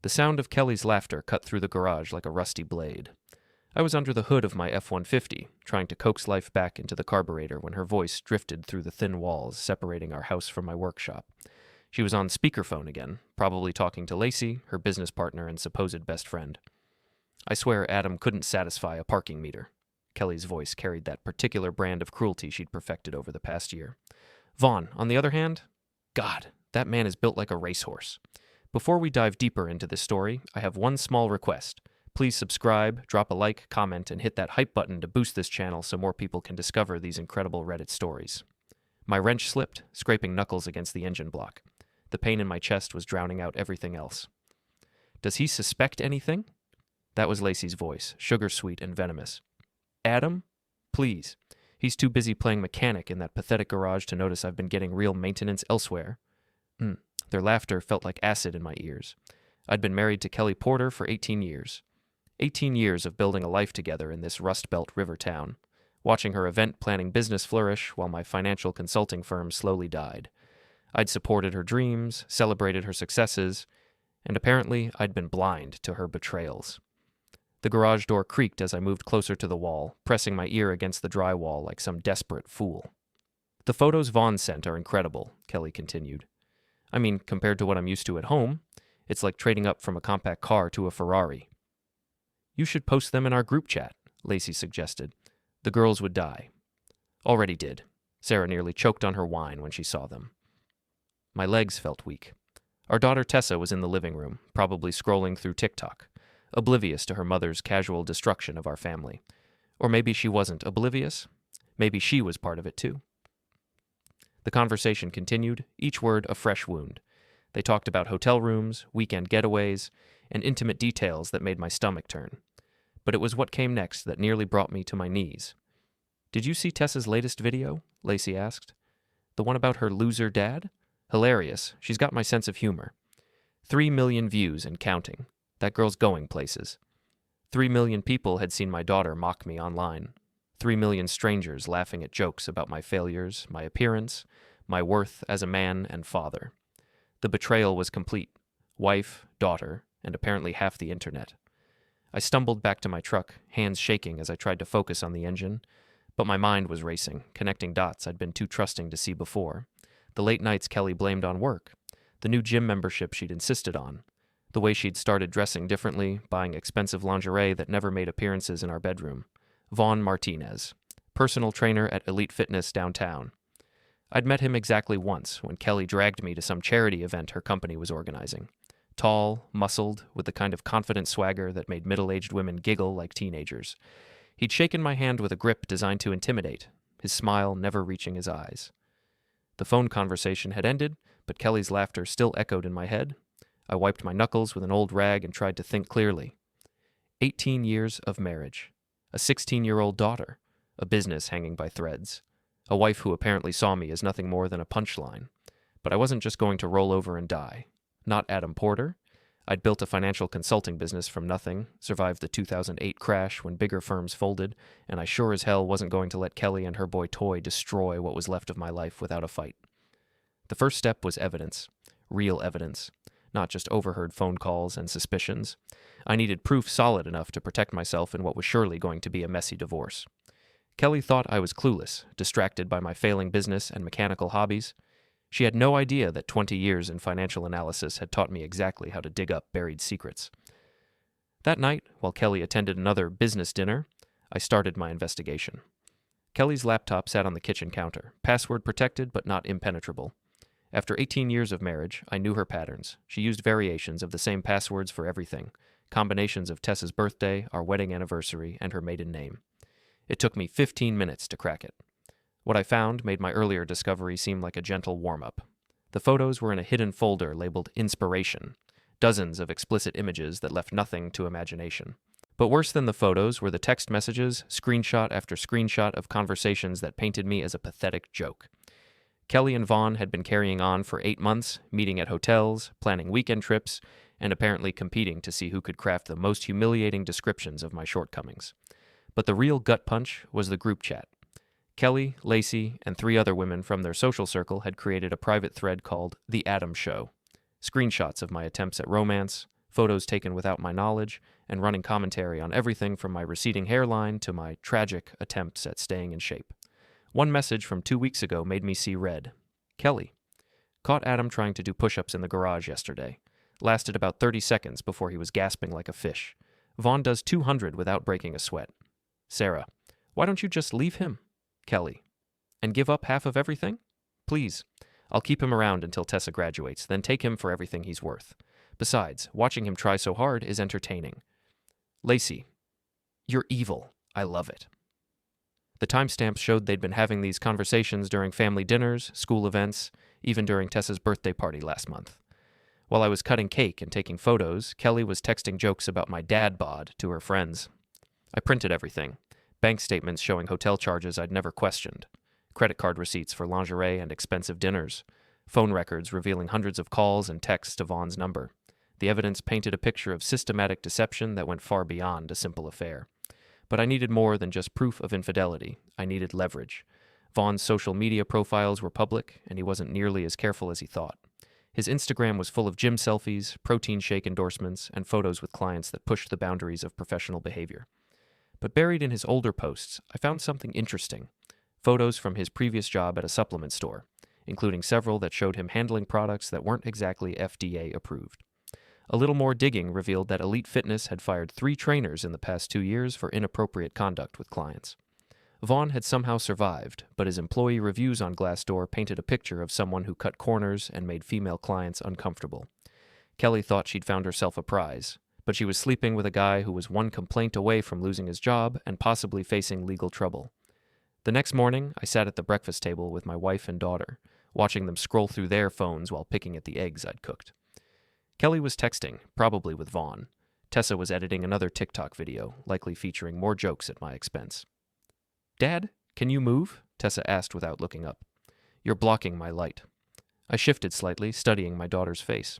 The sound of Kelly's laughter cut through the garage like a rusty blade. I was under the hood of my F-150, trying to coax life back into the carburetor when her voice drifted through the thin walls separating our house from my workshop. She was on speakerphone again, probably talking to Lacey, her business partner and supposed best friend. I swear Adam couldn't satisfy a parking meter. Kelly's voice carried that particular brand of cruelty she'd perfected over the past year. Vaughn, on the other hand, God, that man is built like a racehorse. Before we dive deeper into this story, I have one small request. Please subscribe, drop a like, comment, and hit that hype button to boost this channel so more people can discover these incredible Reddit stories. My wrench slipped, scraping knuckles against the engine block. The pain in my chest was drowning out everything else. Does he suspect anything? That was Lacey's voice, sugar-sweet and venomous. Adam? Please. He's too busy playing mechanic in that pathetic garage to notice I've been getting real maintenance elsewhere. Their laughter felt like acid in my ears. I'd been married to Kelly Porter for 18 years. 18 years of building a life together in this Rust Belt river town, watching her event-planning business flourish while my financial consulting firm slowly died. I'd supported her dreams, celebrated her successes, and apparently I'd been blind to her betrayals. The garage door creaked as I moved closer to the wall, pressing my ear against the drywall like some desperate fool. The photos Vaughn sent are incredible, Kelly continued. I mean, compared to what I'm used to at home, it's like trading up from a compact car to a Ferrari. You should post them in our group chat, Lacey suggested. The girls would die. Already did. Sarah nearly choked on her wine when she saw them. My legs felt weak. Our daughter Tessa was in the living room, probably scrolling through TikTok, oblivious to her mother's casual destruction of our family. Or maybe she wasn't oblivious. Maybe she was part of it too. The conversation continued, each word a fresh wound. They talked about hotel rooms, weekend getaways, and intimate details that made my stomach turn. But it was what came next that nearly brought me to my knees. Did you see Tessa's latest video? Lacey asked. The one about her loser dad? Hilarious. She's got my sense of humor. 3 million views and counting. That girl's going places. 3 million people had seen my daughter mock me online. 3 million strangers laughing at jokes about my failures, my appearance, my worth as a man and father. The betrayal was complete. Wife, daughter, and apparently half the internet. I stumbled back to my truck, hands shaking as I tried to focus on the engine, but my mind was racing, connecting dots I'd been too trusting to see before. The late nights Kelly blamed on work, the new gym membership she'd insisted on, the way she'd started dressing differently, buying expensive lingerie that never made appearances in our bedroom. Vaughn Martinez, personal trainer at Elite Fitness downtown. I'd met him exactly once when Kelly dragged me to some charity event her company was organizing. Tall, muscled, with the kind of confident swagger that made middle-aged women giggle like teenagers. He'd shaken my hand with a grip designed to intimidate, his smile never reaching his eyes. The phone conversation had ended, but Kelly's laughter still echoed in my head. I wiped my knuckles with an old rag and tried to think clearly. 18 years of marriage. A 16-year-old daughter. A business hanging by threads. A wife who apparently saw me as nothing more than a punchline. But I wasn't just going to roll over and die. Not Adam Porter. I'd built a financial consulting business from nothing, survived the 2008 crash when bigger firms folded, and I sure as hell wasn't going to let Kelly and her boy Toy destroy what was left of my life without a fight. The first step was evidence. Real evidence. Not just overheard phone calls and suspicions. I needed proof solid enough to protect myself in what was surely going to be a messy divorce. Kelly thought I was clueless, distracted by my failing business and mechanical hobbies. She had no idea that 20 years in financial analysis had taught me exactly how to dig up buried secrets. That night, while Kelly attended another business dinner, I started my investigation. Kelly's laptop sat on the kitchen counter, password protected but not impenetrable. After 18 years of marriage, I knew her patterns. She used variations of the same passwords for everything, combinations of Tessa's birthday, our wedding anniversary, and her maiden name. It took me 15 minutes to crack it. What I found made my earlier discovery seem like a gentle warm-up. The photos were in a hidden folder labeled Inspiration, dozens of explicit images that left nothing to imagination. But worse than the photos were the text messages, screenshot after screenshot of conversations that painted me as a pathetic joke. Kelly and Vaughn had been carrying on for 8 months, meeting at hotels, planning weekend trips, and apparently competing to see who could craft the most humiliating descriptions of my shortcomings. But the real gut punch was the group chat. Kelly, Lacey, and 3 other women from their social circle had created a private thread called The Adam Show. Screenshots of my attempts at romance, photos taken without my knowledge, and running commentary on everything from my receding hairline to my tragic attempts at staying in shape. One message from 2 weeks ago made me see red. Kelly. Caught Adam trying to do push-ups in the garage yesterday. Lasted about 30 seconds before he was gasping like a fish. Vaughn does 200 without breaking a sweat. Sarah. Why don't you just leave him? Kelly. And give up half of everything? Please. I'll keep him around until Tessa graduates, then take him for everything he's worth. Besides, watching him try so hard is entertaining. Lacey. You're evil. I love it. The timestamps showed they'd been having these conversations during family dinners, school events, even during Tessa's birthday party last month. While I was cutting cake and taking photos, Kelly was texting jokes about my dad bod to her friends. I printed everything. Bank statements showing hotel charges I'd never questioned. Credit card receipts for lingerie and expensive dinners. Phone records revealing hundreds of calls and texts to Vaughn's number. The evidence painted a picture of systematic deception that went far beyond a simple affair. But I needed more than just proof of infidelity. I needed leverage. Vaughn's social media profiles were public, and he wasn't nearly as careful as he thought. His Instagram was full of gym selfies, protein shake endorsements, and photos with clients that pushed the boundaries of professional behavior. But buried in his older posts, I found something interesting. Photos from his previous job at a supplement store, including several that showed him handling products that weren't exactly FDA approved. A little more digging revealed that Elite Fitness had fired 3 trainers in the past 2 years for inappropriate conduct with clients. Vaughn had somehow survived, but his employee reviews on Glassdoor painted a picture of someone who cut corners and made female clients uncomfortable. Kelly thought she'd found herself a prize, but she was sleeping with a guy who was one complaint away from losing his job and possibly facing legal trouble. The next morning, I sat at the breakfast table with my wife and daughter, watching them scroll through their phones while picking at the eggs I'd cooked. Kelly was texting, probably with Vaughn. Tessa was editing another TikTok video, likely featuring more jokes at my expense. Dad, can you move? Tessa asked without looking up. You're blocking my light. I shifted slightly, studying my daughter's face.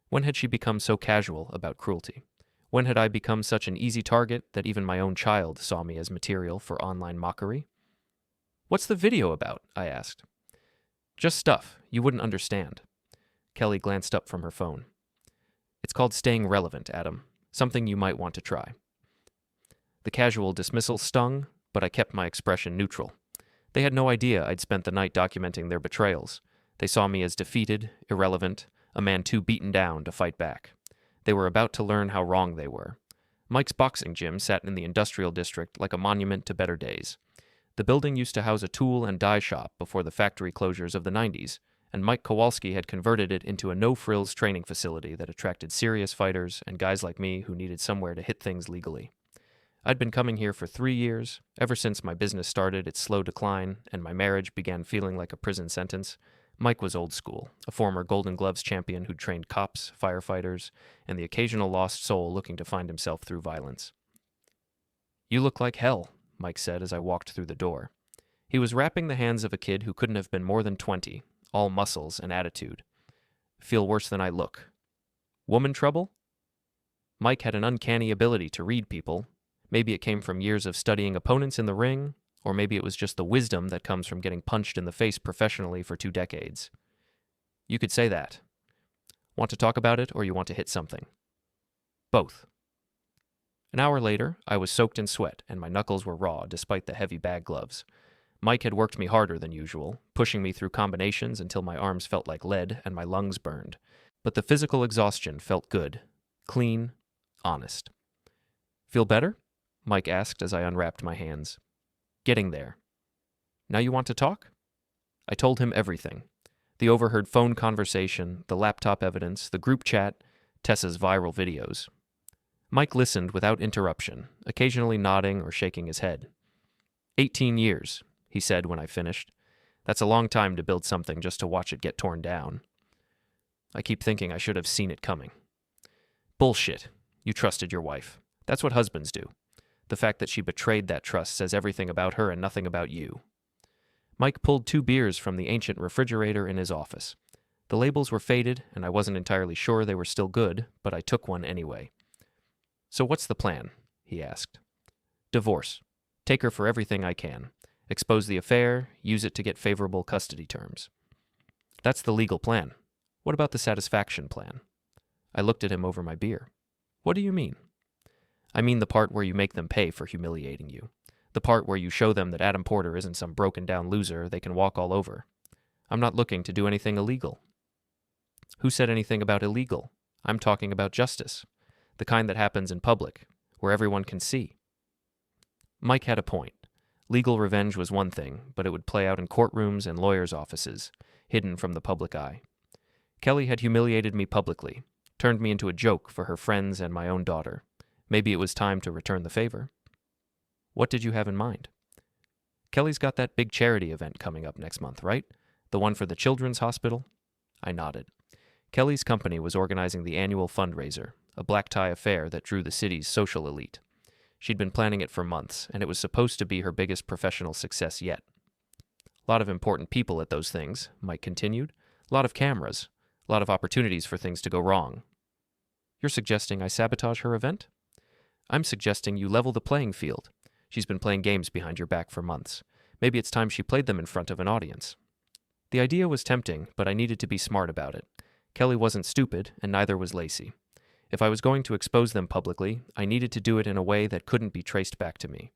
When had she become so casual about cruelty? When had I become such an easy target that even my own child saw me as material for online mockery? What's the video about? I asked. Just stuff. You wouldn't understand. Kelly glanced up from her phone. It's called staying relevant, Adam. Something you might want to try. The casual dismissal stung, but I kept my expression neutral. They had no idea I'd spent the night documenting their betrayals. They saw me as defeated, irrelevant, a man too beaten down to fight back. They were about to learn how wrong they were. Mike's boxing gym sat in the industrial district like a monument to better days. The building used to house a tool and die shop before the factory closures of the 90s, and Mike Kowalski had converted it into a no-frills training facility that attracted serious fighters and guys like me who needed somewhere to hit things legally. I'd been coming here for 3 years, ever since my business started its slow decline and my marriage began feeling like a prison sentence. Mike was old school, a former Golden Gloves champion who'd trained cops, firefighters, and the occasional lost soul looking to find himself through violence. You look like hell, Mike said as I walked through the door. He was wrapping the hands of a kid who couldn't have been more than 20, all muscles and attitude. Feel worse than I look. Woman trouble? Mike had an uncanny ability to read people. Maybe it came from years of studying opponents in the ring, or maybe it was just the wisdom that comes from getting punched in the face professionally for 2 decades. You could say that. Want to talk about it, or you want to hit something? Both. An hour later, I was soaked in sweat, and my knuckles were raw despite the heavy bag gloves. Mike had worked me harder than usual, pushing me through combinations until my arms felt like lead and my lungs burned. But the physical exhaustion felt good. Clean. Honest. Feel better? Mike asked as I unwrapped my hands. Getting there. Now you want to talk? I told him everything. The overheard phone conversation, the laptop evidence, the group chat, Tessa's viral videos. Mike listened without interruption, occasionally nodding or shaking his head. 18 years, he said when I finished. That's a long time to build something just to watch it get torn down. I keep thinking I should have seen it coming. Bullshit. You trusted your wife. That's what husbands do. The fact that she betrayed that trust says everything about her and nothing about you. Mike pulled 2 beers from the ancient refrigerator in his office. The labels were faded, and I wasn't entirely sure they were still good, but I took one anyway. So what's the plan? He asked. Divorce. Take her for everything I can. Expose the affair, use it to get favorable custody terms. That's the legal plan. What about the satisfaction plan? I looked at him over my beer. What do you mean? I mean the part where you make them pay for humiliating you. The part where you show them that Adam Porter isn't some broken-down loser they can walk all over. I'm not looking to do anything illegal. Who said anything about illegal? I'm talking about justice. The kind that happens in public, where everyone can see. Mike had a point. Legal revenge was one thing, but it would play out in courtrooms and lawyers' offices, hidden from the public eye. Kelly had humiliated me publicly, turned me into a joke for her friends and my own daughter. Maybe it was time to return the favor. What did you have in mind? Kelly's got that big charity event coming up next month, right? The one for the Children's Hospital? I nodded. Kelly's company was organizing the annual fundraiser, a black tie affair that drew the city's social elite. She'd been planning it for months, and it was supposed to be her biggest professional success yet. A lot of important people at those things, Mike continued. A lot of cameras. A lot of opportunities for things to go wrong. You're suggesting I sabotage her event? I'm suggesting you level the playing field. She's been playing games behind your back for months. Maybe it's time she played them in front of an audience. The idea was tempting, but I needed to be smart about it. Kelly wasn't stupid, and neither was Lacey. If I was going to expose them publicly, I needed to do it in a way that couldn't be traced back to me.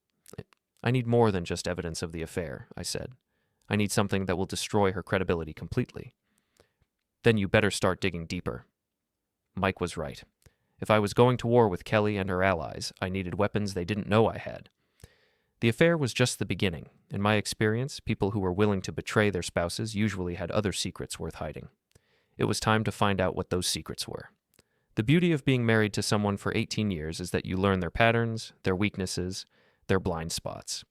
I need more than just evidence of the affair, I said. I need something that will destroy her credibility completely. Then you better start digging deeper. Mike was right. If I was going to war with Kelly and her allies, I needed weapons they didn't know I had. The affair was just the beginning. In my experience, people who were willing to betray their spouses usually had other secrets worth hiding. It was time to find out what those secrets were. The beauty of being married to someone for 18 years is that you learn their patterns, their weaknesses, their blind spots.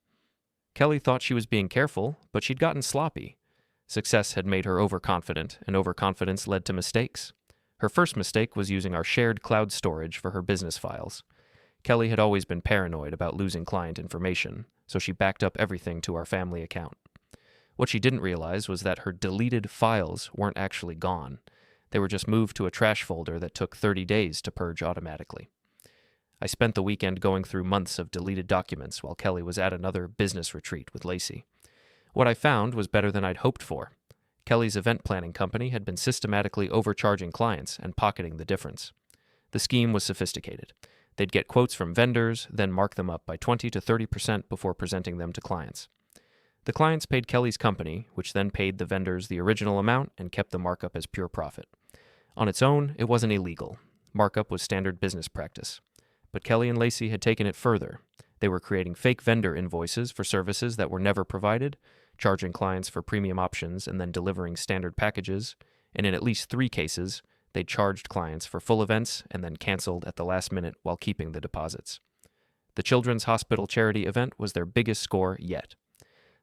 Kelly thought she was being careful, but she'd gotten sloppy. Success had made her overconfident, and overconfidence led to mistakes. Her first mistake was using our shared cloud storage for her business files. Kelly had always been paranoid about losing client information, so she backed up everything to our family account. What she didn't realize was that her deleted files weren't actually gone. They were just moved to a trash folder that took 30 days to purge automatically. I spent the weekend going through months of deleted documents while Kelly was at another business retreat with Lacey. What I found was better than I'd hoped for. Kelly's event planning company had been systematically overcharging clients and pocketing the difference. The scheme was sophisticated. They'd get quotes from vendors, then mark them up by 20 to 30% before presenting them to clients. The clients paid Kelly's company, which then paid the vendors the original amount and kept the markup as pure profit. On its own, it wasn't illegal. Markup was standard business practice. But Kelly and Lacey had taken it further. They were creating fake vendor invoices for services that were never provided, charging clients for premium options and then delivering standard packages, and in at least 3 cases, they charged clients for full events and then canceled at the last minute while keeping the deposits. The Children's Hospital charity event was their biggest score yet.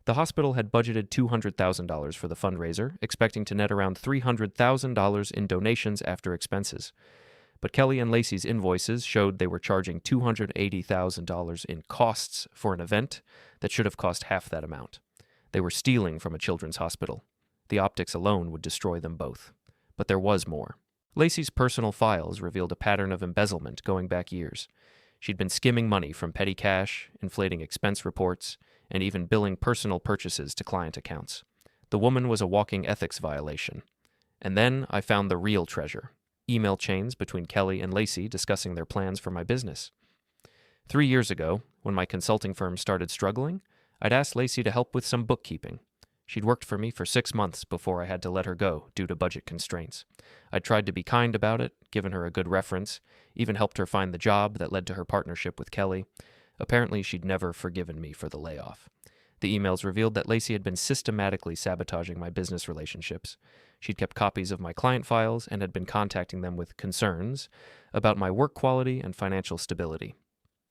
The hospital had budgeted $200,000 for the fundraiser, expecting to net around $300,000 in donations after expenses. But Kelly and Lacey's invoices showed they were charging $280,000 in costs for an event that should have cost half that amount. They were stealing from a children's hospital. The optics alone would destroy them both. But there was more. Lacey's personal files revealed a pattern of embezzlement going back years. She'd been skimming money from petty cash, inflating expense reports, and even billing personal purchases to client accounts. The woman was a walking ethics violation. And then I found the real treasure: email chains between Kelly and Lacey discussing their plans for my business. 3 years ago, when my consulting firm started struggling, I'd asked Lacey to help with some bookkeeping. She'd worked for me for 6 months before I had to let her go due to budget constraints. I'd tried to be kind about it, given her a good reference, even helped her find the job that led to her partnership with Kelly. Apparently, she'd never forgiven me for the layoff. The emails revealed that Lacey had been systematically sabotaging my business relationships. She'd kept copies of my client files and had been contacting them with concerns about my work quality and financial stability.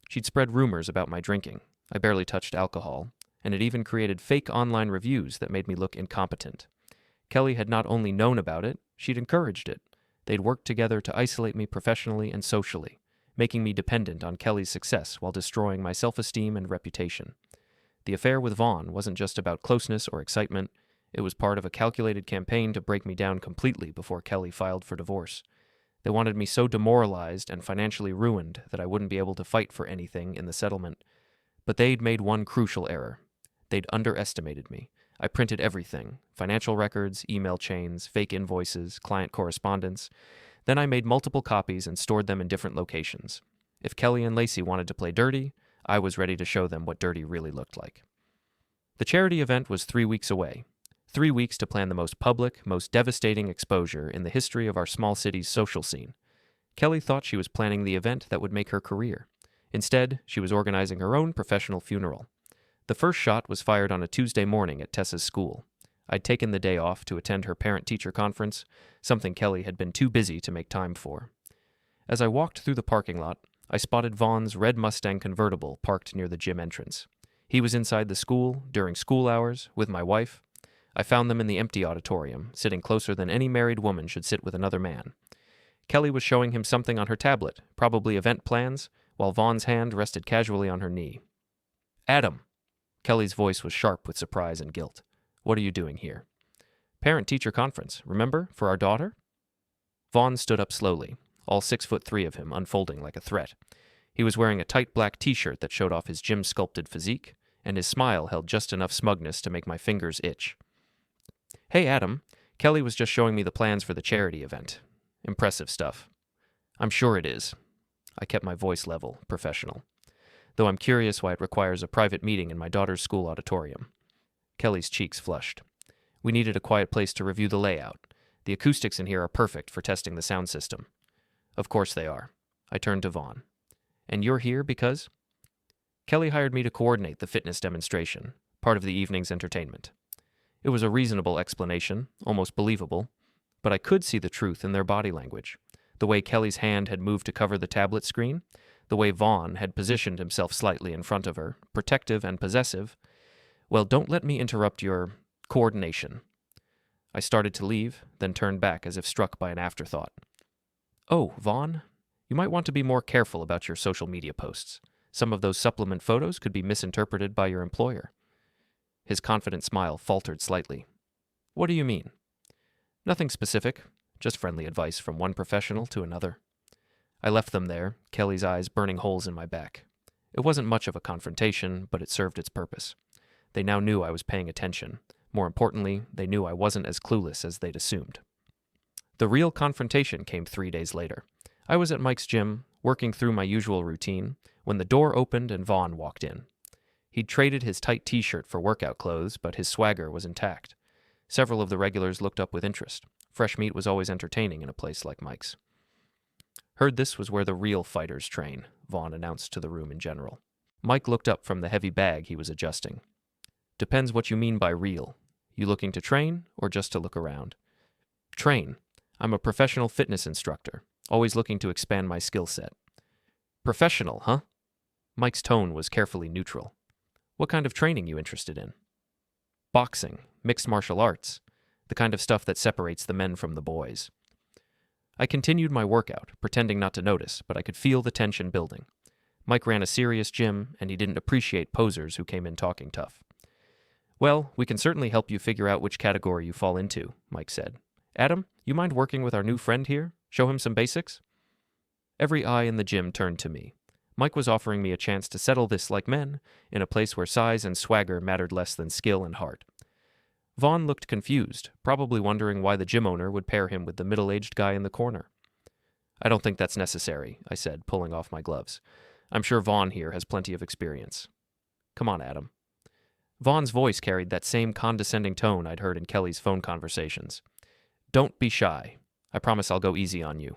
She'd spread rumors about my drinking. I barely touched alcohol, and it even created fake online reviews that made me look incompetent. Kelly had not only known about it, she'd encouraged it. They'd worked together to isolate me professionally and socially, making me dependent on Kelly's success while destroying my self-esteem and reputation. The affair with Vaughn wasn't just about closeness or excitement. It was part of a calculated campaign to break me down completely before Kelly filed for divorce. They wanted me so demoralized and financially ruined that I wouldn't be able to fight for anything in the settlement. But they'd made one crucial error. They'd underestimated me. I printed everything: financial records, email chains, fake invoices, client correspondence. Then I made multiple copies and stored them in different locations. If Kelly and Lacey wanted to play dirty, I was ready to show them what dirty really looked like. The charity event was 3 weeks away. 3 weeks to plan the most public, most devastating exposure in the history of our small city's social scene. Kelly thought she was planning the event that would make her career. Instead, she was organizing her own professional funeral. The first shot was fired on a Tuesday morning at Tessa's school. I'd taken the day off to attend her parent-teacher conference, something Kelly had been too busy to make time for. As I walked through the parking lot, I spotted Vaughn's red Mustang convertible parked near the gym entrance. He was inside the school, during school hours, with my wife. I found them in the empty auditorium, sitting closer than any married woman should sit with another man. Kelly was showing him something on her tablet, probably event plans, while Vaughn's hand rested casually on her knee. "Adam!" Kelly's voice was sharp with surprise and guilt. "What are you doing here?" "Parent-teacher conference, remember, for our daughter?" Vaughn stood up slowly, all 6'3" of him unfolding like a threat. He was wearing a tight black t-shirt that showed off his gym-sculpted physique, and his smile held just enough smugness to make my fingers itch. "Hey, Adam, Kelly was just showing me the plans for the charity event. Impressive stuff." "I'm sure it is." I kept my voice level, professional. "Though I'm curious why it requires a private meeting in my daughter's school auditorium." Kelly's cheeks flushed. "We needed a quiet place to review the layout. The acoustics in here are perfect for testing the sound system." "Of course they are." I turned to Vaughn. "And you're here because?" "Kelly hired me to coordinate the fitness demonstration, part of the evening's entertainment." It was a reasonable explanation, almost believable, but I could see the truth in their body language. The way Kelly's hand had moved to cover the tablet screen, the way Vaughn had positioned himself slightly in front of her, protective and possessive. "Well, don't let me interrupt your coordination." I started to leave, then turned back as if struck by an afterthought. "Oh, Vaughn, you might want to be more careful about your social media posts. Some of those supplement photos could be misinterpreted by your employer." His confident smile faltered slightly. "What do you mean?" "Nothing specific, just friendly advice from one professional to another." I left them there, Kelly's eyes burning holes in my back. It wasn't much of a confrontation, but it served its purpose. They now knew I was paying attention. More importantly, they knew I wasn't as clueless as they'd assumed. The real confrontation came 3 days later. I was at Mike's gym, working through my usual routine, when the door opened and Vaughn walked in. He'd traded his tight t-shirt for workout clothes, but his swagger was intact. Several of the regulars looked up with interest. Fresh meat was always entertaining in a place like Mike's. "Heard this was where the real fighters train," Vaughn announced to the room in general. Mike looked up from the heavy bag he was adjusting. "Depends what you mean by real. You looking to train or just to look around?" "Train. I'm a professional fitness instructor, always looking to expand my skill set." "Professional, huh?" Mike's tone was carefully neutral. "What kind of training you interested in?" "Boxing, mixed martial arts, the kind of stuff that separates the men from the boys." I continued my workout, pretending not to notice, but I could feel the tension building. Mike ran a serious gym, and he didn't appreciate posers who came in talking tough. "Well, we can certainly help you figure out which category you fall into," Mike said. "Adam, you mind working with our new friend here? Show him some basics?" Every eye in the gym turned to me. Mike was offering me a chance to settle this like men, in a place where size and swagger mattered less than skill and heart. Vaughn looked confused, probably wondering why the gym owner would pair him with the middle-aged guy in the corner. "I don't think that's necessary," I said, pulling off my gloves. "I'm sure Vaughn here has plenty of experience." "Come on, Adam." Vaughn's voice carried that same condescending tone I'd heard in Kelly's phone conversations. "Don't be shy. I promise I'll go easy on you."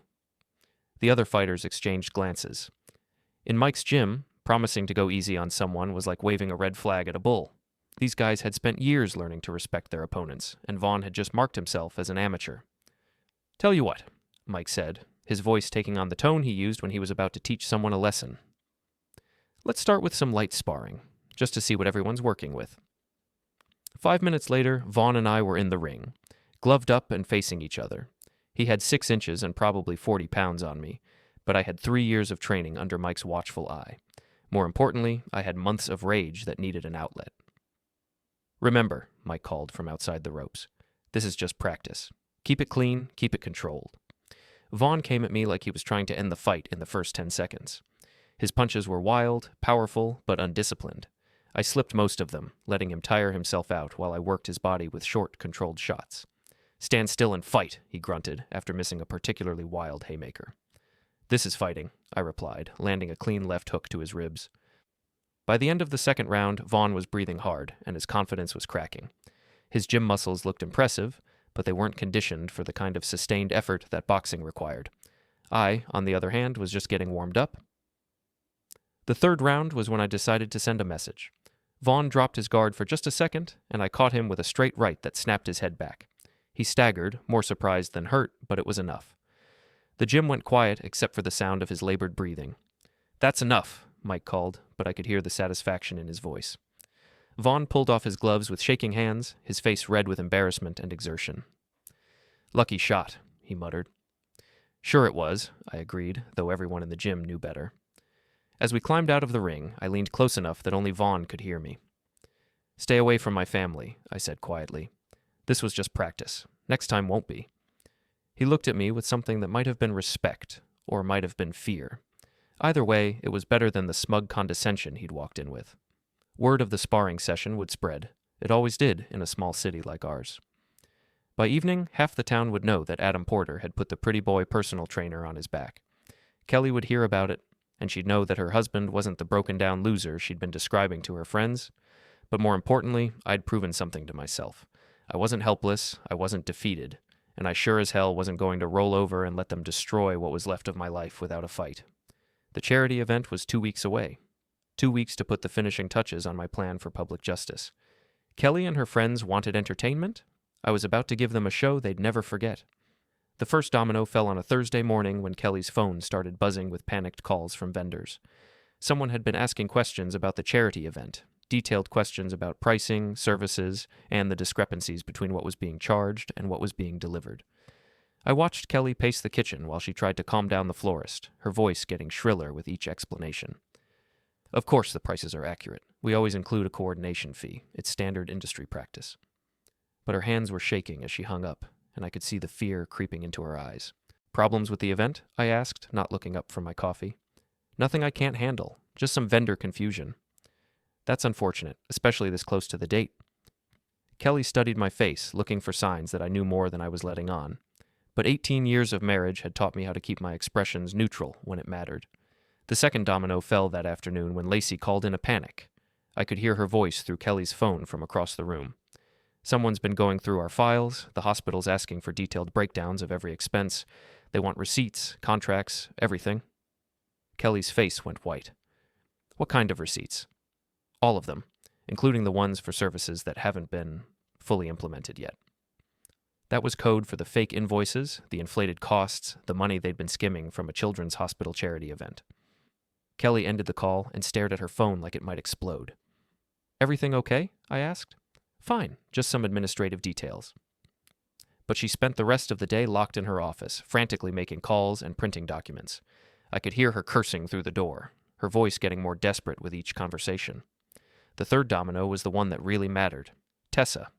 The other fighters exchanged glances. In Mike's gym, promising to go easy on someone was like waving a red flag at a bull. These guys had spent years learning to respect their opponents, and Vaughn had just marked himself as an amateur. "Tell you what," Mike said, his voice taking on the tone he used when he was about to teach someone a lesson. "Let's start with some light sparring, just to see what everyone's working with." 5 minutes later, Vaughn and I were in the ring, gloved up and facing each other. He had 6 inches and probably 40 pounds on me, but I had 3 years of training under Mike's watchful eye. More importantly, I had months of rage that needed an outlet. "Remember," Mike called from outside the ropes, "this is just practice. Keep it clean, keep it controlled." Vaughn came at me like he was trying to end the fight in the first 10 seconds. His punches were wild, powerful, but undisciplined. I slipped most of them, letting him tire himself out while I worked his body with short, controlled shots. Stand still and fight, he grunted, after missing a particularly wild haymaker. This is fighting, I replied, landing a clean left hook to his ribs. By the end of the second round, Vaughn was breathing hard, and his confidence was cracking. His gym muscles looked impressive, but they weren't conditioned for the kind of sustained effort that boxing required. I, on the other hand, was just getting warmed up. The third round was when I decided to send a message. Vaughn dropped his guard for just a second, and I caught him with a straight right that snapped his head back. He staggered, more surprised than hurt, but it was enough. The gym went quiet except for the sound of his labored breathing. That's enough, Mike called, but I could hear the satisfaction in his voice. Vaughn pulled off his gloves with shaking hands, his face red with embarrassment and exertion. Lucky shot, he muttered. Sure it was, I agreed, though everyone in the gym knew better. As we climbed out of the ring, I leaned close enough that only Vaughn could hear me. Stay away from my family, I said quietly. This was just practice. Next time won't be. He looked at me with something that might have been respect, or might have been fear. Either way, it was better than the smug condescension he'd walked in with. Word of the sparring session would spread. It always did in a small city like ours. By evening, half the town would know that Adam Porter had put the pretty boy personal trainer on his back. Kelly would hear about it, and she'd know that her husband wasn't the broken-down loser she'd been describing to her friends. But more importantly, I'd proven something to myself. I wasn't helpless, I wasn't defeated, and I sure as hell wasn't going to roll over and let them destroy what was left of my life without a fight. The charity event was 2 weeks away. 2 weeks to put the finishing touches on my plan for public justice. Kelly and her friends wanted entertainment. I was about to give them a show they'd never forget. The first domino fell on a Thursday morning when Kelly's phone started buzzing with panicked calls from vendors. Someone had been asking questions about the charity event, detailed questions about pricing, services, and the discrepancies between what was being charged and what was being delivered. I watched Kelly pace the kitchen while she tried to calm down the florist, her voice getting shriller with each explanation. Of course the prices are accurate. We always include a coordination fee. It's standard industry practice. But her hands were shaking as she hung up, and I could see the fear creeping into her eyes. Problems with the event? I asked, not looking up from my coffee. Nothing I can't handle, just some vendor confusion. That's unfortunate, especially this close to the date. Kelly studied my face, looking for signs that I knew more than I was letting on. But 18 years of marriage had taught me how to keep my expressions neutral when it mattered. The second domino fell that afternoon when Lacey called in a panic. I could hear her voice through Kelly's phone from across the room. Someone's been going through our files, the hospital's asking for detailed breakdowns of every expense. They want receipts, contracts, everything. Kelly's face went white. What kind of receipts? All of them, including the ones for services that haven't been fully implemented yet. That was code for the fake invoices, the inflated costs, the money they'd been skimming from a children's hospital charity event. Kelly ended the call and stared at her phone like it might explode. Everything okay? I asked. Fine, just some administrative details. But she spent the rest of the day locked in her office, frantically making calls and printing documents. I could hear her cursing through the door, her voice getting more desperate with each conversation. The third domino was the one that really mattered. Tessa.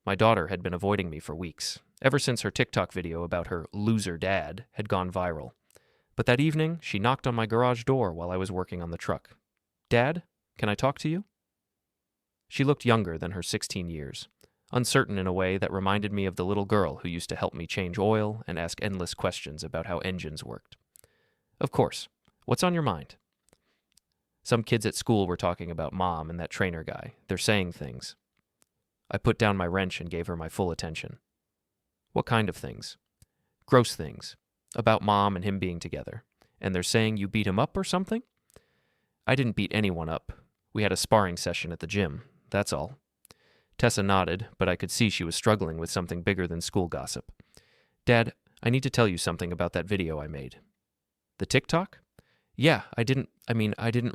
My daughter had been avoiding me for weeks, ever since her TikTok video about her loser dad had gone viral. But that evening, she knocked on my garage door while I was working on the truck. Dad, can I talk to you? She looked younger than her 16 years, uncertain in a way that reminded me of the little girl who used to help me change oil and ask endless questions about how engines worked. Of course. What's on your mind? Some kids at school were talking about Mom and that trainer guy. They're saying things. I put down my wrench and gave her my full attention. What kind of things? Gross things. About Mom and him being together. And they're saying you beat him up or something? I didn't beat anyone up. We had a sparring session at the gym. That's all. Tessa nodded, but I could see she was struggling with something bigger than school gossip. Dad, I need to tell you something about that video I made. The TikTok? Yeah, I didn't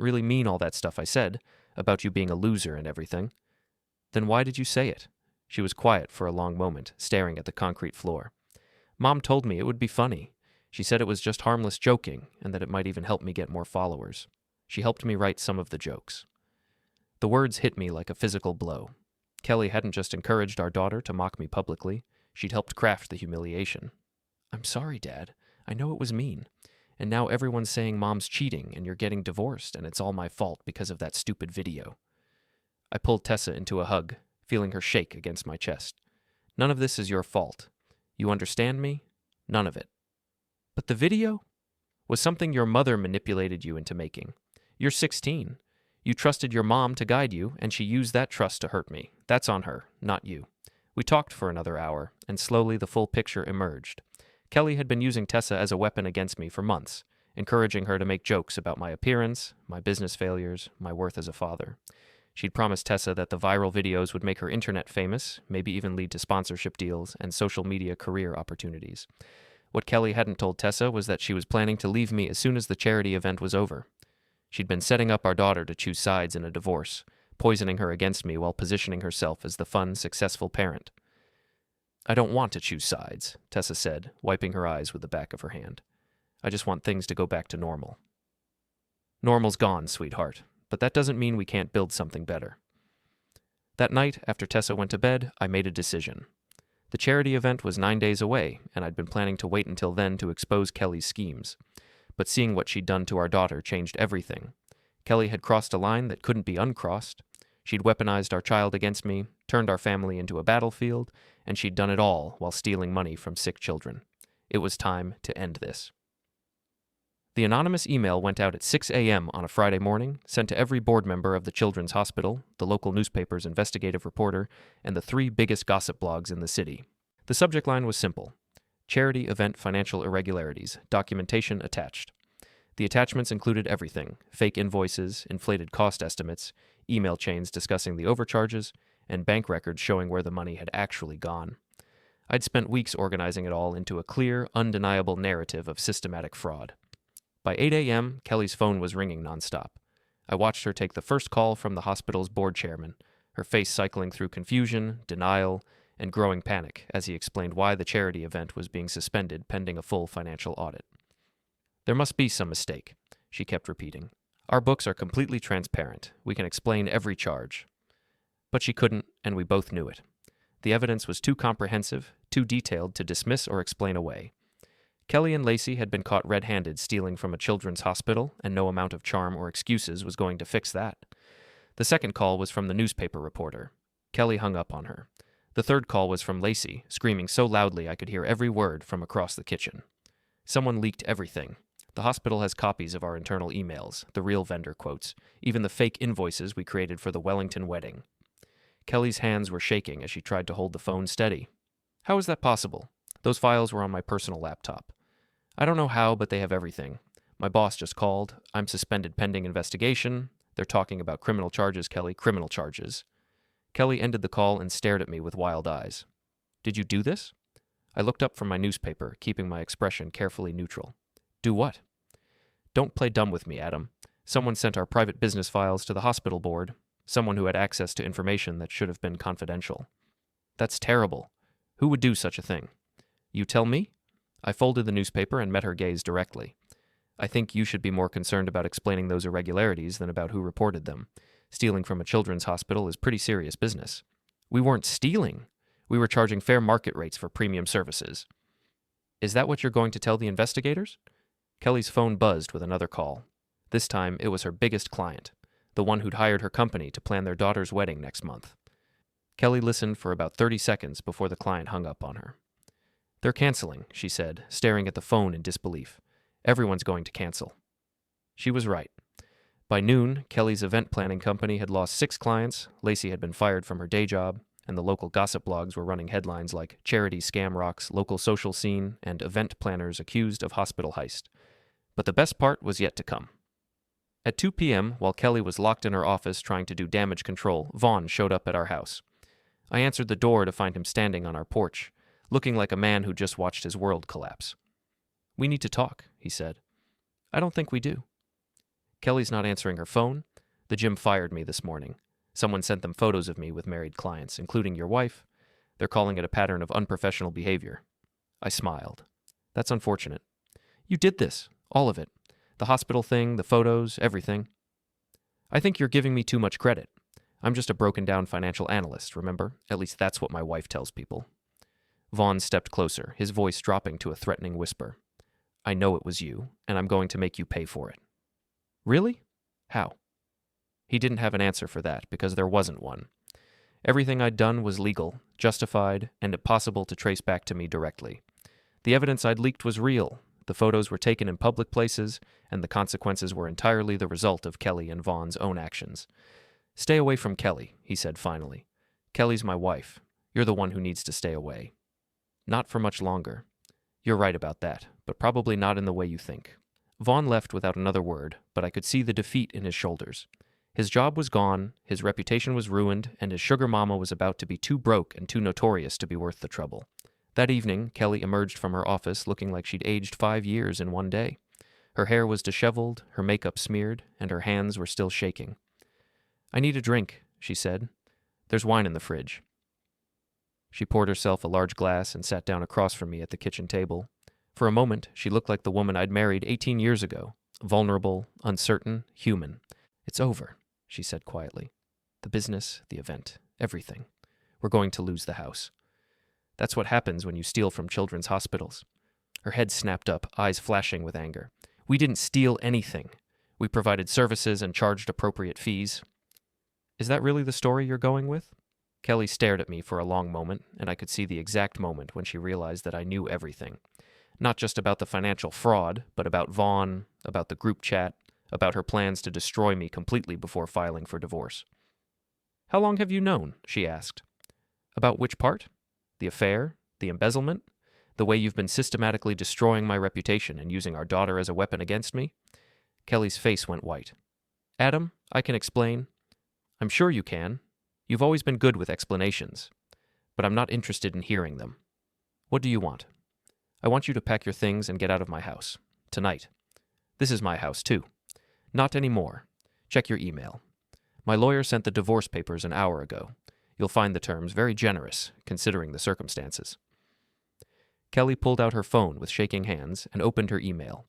really mean all that stuff I said, about you being a loser and everything. Then why did you say it? She was quiet for a long moment, staring at the concrete floor. Mom told me it would be funny. She said it was just harmless joking, and that it might even help me get more followers. She helped me write some of the jokes. The words hit me like a physical blow. Kelly hadn't just encouraged our daughter to mock me publicly. She'd helped craft the humiliation. I'm sorry, Dad. I know it was mean. And now everyone's saying Mom's cheating and you're getting divorced and it's all my fault because of that stupid video. I pulled Tessa into a hug, feeling her shake against my chest. None of this is your fault. You understand me? None of it. But the video was something your mother manipulated you into making. You're 16. You trusted your mom to guide you, and she used that trust to hurt me. That's on her, not you. We talked for another hour, and slowly the full picture emerged. Kelly had been using Tessa as a weapon against me for months, encouraging her to make jokes about my appearance, my business failures, my worth as a father. She'd promised Tessa that the viral videos would make her internet famous, maybe even lead to sponsorship deals and social media career opportunities. What Kelly hadn't told Tessa was that she was planning to leave me as soon as the charity event was over. She'd been setting up our daughter to choose sides in a divorce, poisoning her against me while positioning herself as the fun, successful parent. I don't want to choose sides, Tessa said, wiping her eyes with the back of her hand. I just want things to go back to normal. Normal's gone, sweetheart, but that doesn't mean we can't build something better. That night, after Tessa went to bed, I made a decision. The charity event was 9 days away, and I'd been planning to wait until then to expose Kelly's schemes. But seeing what she'd done to our daughter changed everything. Kelly had crossed a line that couldn't be uncrossed. She'd weaponized our child against me, turned our family into a battlefield, and she'd done it all while stealing money from sick children. It was time to end this. The anonymous email went out at 6 a.m. on a Friday morning, sent to every board member of the Children's Hospital, the local newspaper's investigative reporter, and the 3 biggest gossip blogs in the city. The subject line was simple: Charity Event Financial Irregularities, Documentation Attached. The attachments included everything: fake invoices, inflated cost estimates, email chains discussing the overcharges, and bank records showing where the money had actually gone. I'd spent weeks organizing it all into a clear, undeniable narrative of systematic fraud. By 8 a.m., Kelly's phone was ringing nonstop. I watched her take the first call from the hospital's board chairman, her face cycling through confusion, denial, and growing panic as he explained why the charity event was being suspended pending a full financial audit. There must be some mistake, she kept repeating. Our books are completely transparent. We can explain every charge. But she couldn't, and we both knew it. The evidence was too comprehensive, too detailed to dismiss or explain away. Kelly and Lacey had been caught red-handed stealing from a children's hospital, and no amount of charm or excuses was going to fix that. The second call was from the newspaper reporter. Kelly hung up on her. The third call was from Lacey, screaming so loudly I could hear every word from across the kitchen. Someone leaked everything. The hospital has copies of our internal emails, the real vendor quotes, even the fake invoices we created for the Wellington wedding. Kelly's hands were shaking as she tried to hold the phone steady. How is that possible? Those files were on my personal laptop. I don't know how, but they have everything. My boss just called. I'm suspended pending investigation. They're talking about criminal charges, Kelly, criminal charges. Kelly ended the call and stared at me with wild eyes. Did you do this? I looked up from my newspaper, keeping my expression carefully neutral. Do what? Don't play dumb with me, Adam. Someone sent our private business files to the hospital board. Someone who had access to information that should have been confidential. That's terrible. Who would do such a thing? You tell me? I folded the newspaper and met her gaze directly. I think you should be more concerned about explaining those irregularities than about who reported them. Stealing from a children's hospital is pretty serious business. We weren't stealing. We were charging fair market rates for premium services. Is that what you're going to tell the investigators? Kelly's phone buzzed with another call. This time, it was her biggest client, the one who'd hired her company to plan their daughter's wedding next month. Kelly listened for about 30 seconds before the client hung up on her. They're canceling, she said, staring at the phone in disbelief. Everyone's going to cancel. She was right. By noon, Kelly's event planning company had lost 6 clients, Lacey had been fired from her day job, and the local gossip blogs were running headlines like Charity Scam Rocks Local Social Scene and Event Planners Accused of Hospital Heist. But the best part was yet to come. At 2 p.m., while Kelly was locked in her office trying to do damage control, Vaughn showed up at our house. I answered the door to find him standing on our porch, looking like a man who just watched his world collapse. We need to talk, he said. I don't think we do. Kelly's not answering her phone. The gym fired me this morning. Someone sent them photos of me with married clients, including your wife. They're calling it a pattern of unprofessional behavior. I smiled. That's unfortunate. You did this, all of it. The hospital thing, the photos, everything. I think you're giving me too much credit. I'm just a broken-down financial analyst, remember? At least that's what my wife tells people. Vaughn stepped closer, his voice dropping to a threatening whisper. I know it was you, and I'm going to make you pay for it. Really? How? He didn't have an answer for that, because there wasn't one. Everything I'd done was legal, justified, and impossible to trace back to me directly. The evidence I'd leaked was real. The photos were taken in public places, and the consequences were entirely the result of Kelly and Vaughn's own actions. "Stay away from Kelly," he said finally. "Kelly's my wife. You're the one who needs to stay away." "Not for much longer." "You're right about that, but probably not in the way you think." Vaughn left without another word, but I could see the defeat in his shoulders. His job was gone, his reputation was ruined, and his sugar mama was about to be too broke and too notorious to be worth the trouble. That evening, Kelly emerged from her office looking like she'd aged 5 years in one day. Her hair was disheveled, her makeup smeared, and her hands were still shaking. "I need a drink," she said. "There's wine in the fridge." She poured herself a large glass and sat down across from me at the kitchen table. For a moment, she looked like the woman I'd married 18 years ago, vulnerable, uncertain, human. "It's over," she said quietly. "The business, the event, everything. We're going to lose the house. That's what happens when you steal from children's hospitals." Her head snapped up, eyes flashing with anger. "We didn't steal anything. We provided services and charged appropriate fees." "Is that really the story you're going with?" Kelly stared at me for a long moment, and I could see the exact moment when she realized that I knew everything. Not just about the financial fraud, but about Vaughn, about the group chat, about her plans to destroy me completely before filing for divorce. "How long have you known?" she asked. "About which part? The affair? The embezzlement? The way you've been systematically destroying my reputation and using our daughter as a weapon against me?" Kelly's face went white. "Adam, I can explain." "I'm sure you can. You've always been good with explanations. But I'm not interested in hearing them. What do you want?" "I want you to pack your things and get out of my house. Tonight. This is my house, too." "Not anymore. Check your email. My lawyer sent the divorce papers an hour ago. You'll find the terms very generous, considering the circumstances." Kelly pulled out her phone with shaking hands and opened her email.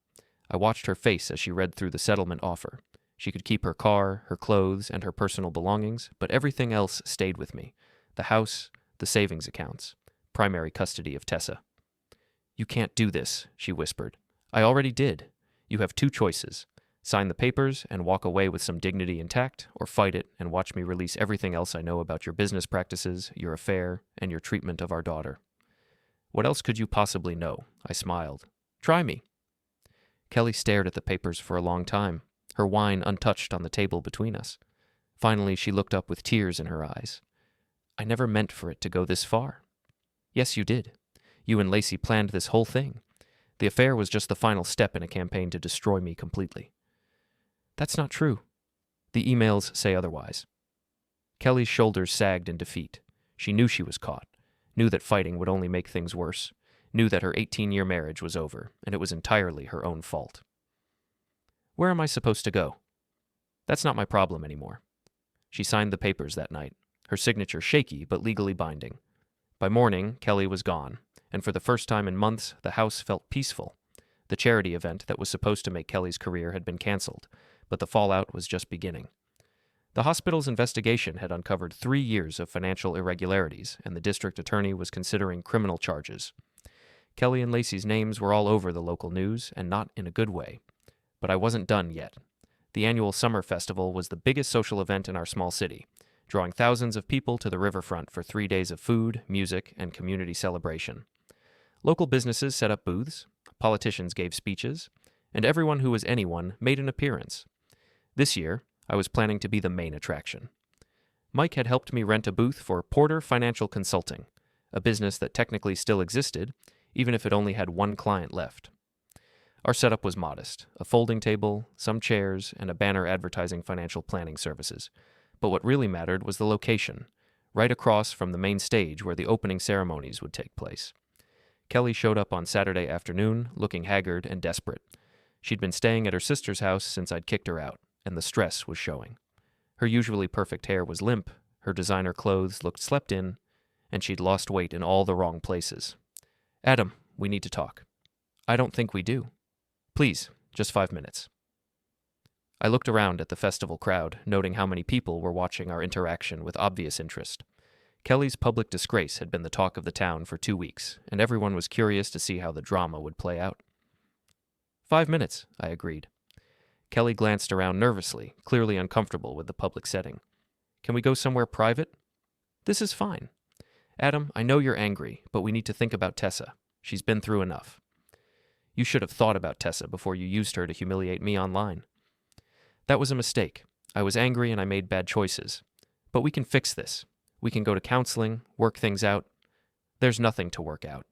I watched her face as she read through the settlement offer. She could keep her car, her clothes, and her personal belongings, but everything else stayed with me. The house, the savings accounts, primary custody of Tessa. "You can't do this," she whispered. "I already did. You have two choices. Sign the papers and walk away with some dignity intact, or fight it and watch me release everything else I know about your business practices, your affair, and your treatment of our daughter." "What else could you possibly know?" I smiled. "Try me." Kelly stared at the papers for a long time, her wine untouched on the table between us. Finally, she looked up with tears in her eyes. "I never meant for it to go this far." "Yes, you did. You and Lacey planned this whole thing. The affair was just the final step in a campaign to destroy me completely." "That's not true." "The emails say otherwise." Kelly's shoulders sagged in defeat. She knew she was caught, knew that fighting would only make things worse, knew that her 18-year marriage was over, and it was entirely her own fault. "Where am I supposed to go?" "That's not my problem anymore." She signed the papers that night, her signature shaky but legally binding. By morning, Kelly was gone, and for the first time in months, the house felt peaceful. The charity event that was supposed to make Kelly's career had been canceled, but the fallout was just beginning. The hospital's investigation had uncovered 3 years of financial irregularities, and the district attorney was considering criminal charges. Kelly and Lacey's names were all over the local news, and not in a good way. But I wasn't done yet. The annual summer festival was the biggest social event in our small city, drawing thousands of people to the riverfront for 3 days of food, music, and community celebration. Local businesses set up booths, politicians gave speeches, and everyone who was anyone made an appearance. This year, I was planning to be the main attraction. Mike had helped me rent a booth for Porter Financial Consulting, a business that technically still existed, even if it only had one client left. Our setup was modest: a folding table, some chairs, and a banner advertising financial planning services. But what really mattered was the location, right across from the main stage where the opening ceremonies would take place. Kelly showed up on Saturday afternoon, looking haggard and desperate. She'd been staying at her sister's house since I'd kicked her out, and the stress was showing. Her usually perfect hair was limp, her designer clothes looked slept in, and she'd lost weight in all the wrong places. "Adam, we need to talk." "I don't think we do." "Please, just 5 minutes." I looked around at the festival crowd, noting how many people were watching our interaction with obvious interest. Kelly's public disgrace had been the talk of the town for 2 weeks, and everyone was curious to see how the drama would play out. 5 minutes, I agreed. Kelly glanced around nervously, clearly uncomfortable with the public setting. "Can we go somewhere private?" This is fine. Adam, I know you're angry, but we need to think about Tessa. She's been through enough. You should have thought about Tessa before you used her to humiliate me online. That was a mistake. I was angry and I made bad choices. But we can fix this. We can go to counseling, work things out. There's nothing to work out.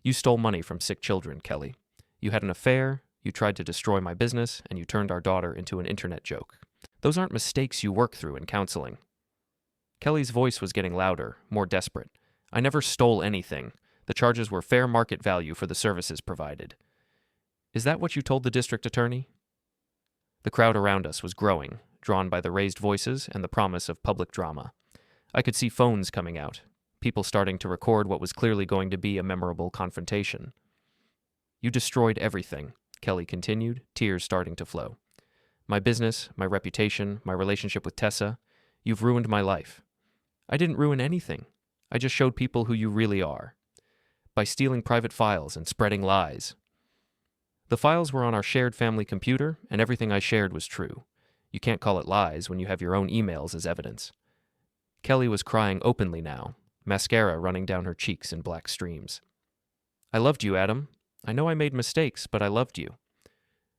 You stole money from sick children, Kelly. You had an affair, you tried to destroy my business, and you turned our daughter into an internet joke. Those aren't mistakes you work through in counseling. Kelly's voice was getting louder, more desperate. I never stole anything. The charges were fair market value for the services provided. Is that what you told the district attorney? The crowd around us was growing, drawn by the raised voices and the promise of public drama. I could see phones coming out, people starting to record what was clearly going to be a memorable confrontation. You destroyed everything, Kelly continued, tears starting to flow. My business, my reputation, my relationship with Tessa. You've ruined my life. I didn't ruin anything. I just showed people who you really are. By stealing private files and spreading lies. The files were on our shared family computer, and everything I shared was true. You can't call it lies when you have your own emails as evidence. Kelly was crying openly now, mascara running down her cheeks in black streams. I loved you, Adam. I know I made mistakes, but I loved you.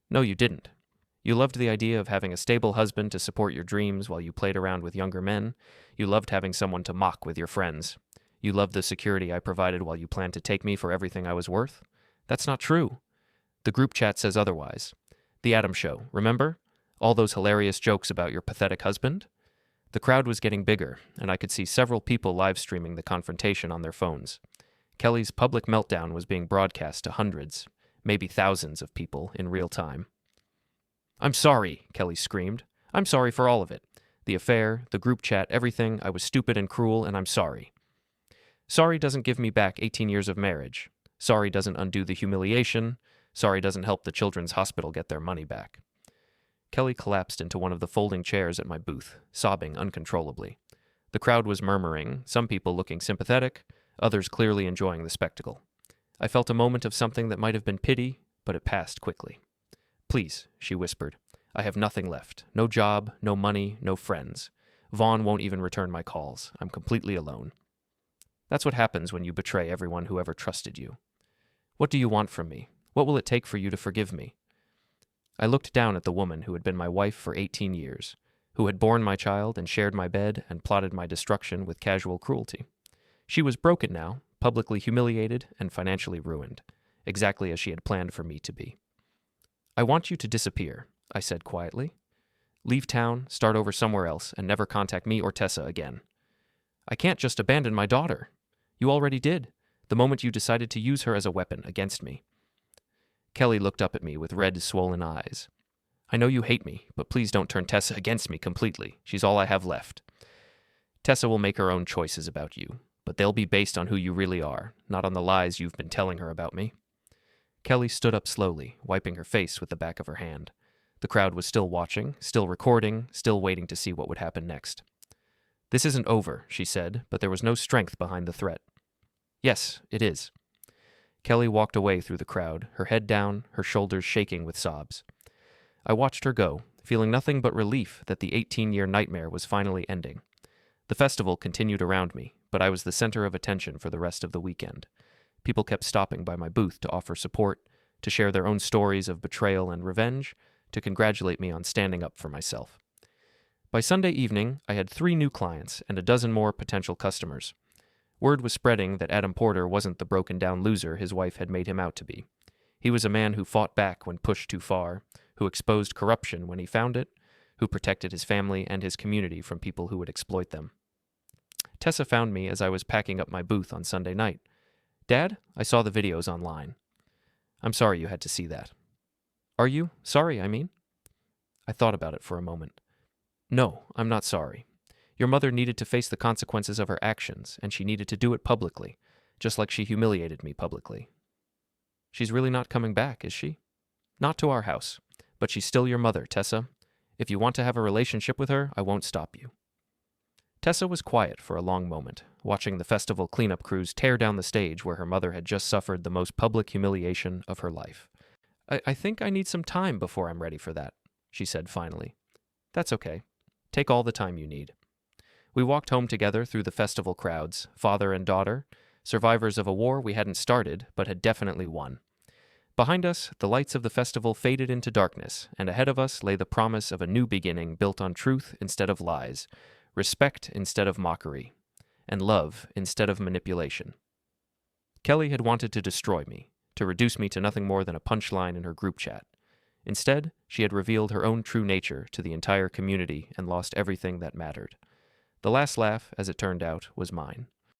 No, you didn't. You loved the idea of having a stable husband to support your dreams while you played around with younger men. You loved having someone to mock with your friends. You loved the security I provided while you planned to take me for everything I was worth. That's not true. The group chat says otherwise. The Adam Show, remember? All those hilarious jokes about your pathetic husband? The crowd was getting bigger, and I could see several people live streaming the confrontation on their phones. Kelly's public meltdown was being broadcast to hundreds, maybe thousands of people in real time. I'm sorry, Kelly screamed. I'm sorry for all of it. The affair, the group chat, everything. I was stupid and cruel, and I'm sorry. Sorry doesn't give me back 18 years of marriage. Sorry doesn't undo the humiliation. Sorry doesn't help the children's hospital get their money back. Kelly collapsed into one of the folding chairs at my booth, sobbing uncontrollably. The crowd was murmuring, some people looking sympathetic, others clearly enjoying the spectacle. I felt a moment of something that might have been pity, but it passed quickly. Please, she whispered. I have nothing left. No job, no money, no friends. Vaughn won't even return my calls. I'm completely alone. That's what happens when you betray everyone who ever trusted you. What do you want from me? What will it take for you to forgive me? I looked down at the woman who had been my wife for 18 years, who had borne my child and shared my bed and plotted my destruction with casual cruelty. She was broken now, publicly humiliated and financially ruined, exactly as she had planned for me to be. I want you to disappear, I said quietly. Leave town, start over somewhere else, and never contact me or Tessa again. I can't just abandon my daughter. You already did, the moment you decided to use her as a weapon against me. Kelly looked up at me with red, swollen eyes. I know you hate me, but please don't turn Tessa against me completely. She's all I have left. Tessa will make her own choices about you, but they'll be based on who you really are, not on the lies you've been telling her about me. Kelly stood up slowly, wiping her face with the back of her hand. The crowd was still watching, still recording, still waiting to see what would happen next. This isn't over, she said, but there was no strength behind the threat. Yes, it is. Kelly walked away through the crowd, her head down, her shoulders shaking with sobs. I watched her go, feeling nothing but relief that the 18-year nightmare was finally ending. The festival continued around me, but I was the center of attention for the rest of the weekend. People kept stopping by my booth to offer support, to share their own stories of betrayal and revenge, to congratulate me on standing up for myself. By Sunday evening, I had 3 new clients and a dozen more potential customers. Word was spreading that Adam Porter wasn't the broken-down loser his wife had made him out to be. He was a man who fought back when pushed too far, who exposed corruption when he found it, who protected his family and his community from people who would exploit them. Tessa found me as I was packing up my booth on Sunday night. Dad, I saw the videos online. I'm sorry you had to see that. Are you? Sorry, I mean? I thought about it for a moment. No, I'm not sorry. Your mother needed to face the consequences of her actions, and she needed to do it publicly, just like she humiliated me publicly. She's really not coming back, is she? Not to our house, but she's still your mother, Tessa. If you want to have a relationship with her, I won't stop you. Tessa was quiet for a long moment, watching the festival cleanup crews tear down the stage where her mother had just suffered the most public humiliation of her life. I think I need some time before I'm ready for that, she said finally. That's okay. Take all the time you need. We walked home together through the festival crowds, father and daughter, survivors of a war we hadn't started but had definitely won. Behind us, the lights of the festival faded into darkness, and ahead of us lay the promise of a new beginning built on truth instead of lies, respect instead of mockery, and love instead of manipulation. Kelly had wanted to destroy me, to reduce me to nothing more than a punchline in her group chat. Instead, she had revealed her own true nature to the entire community and lost everything that mattered. The last laugh, as it turned out, was mine.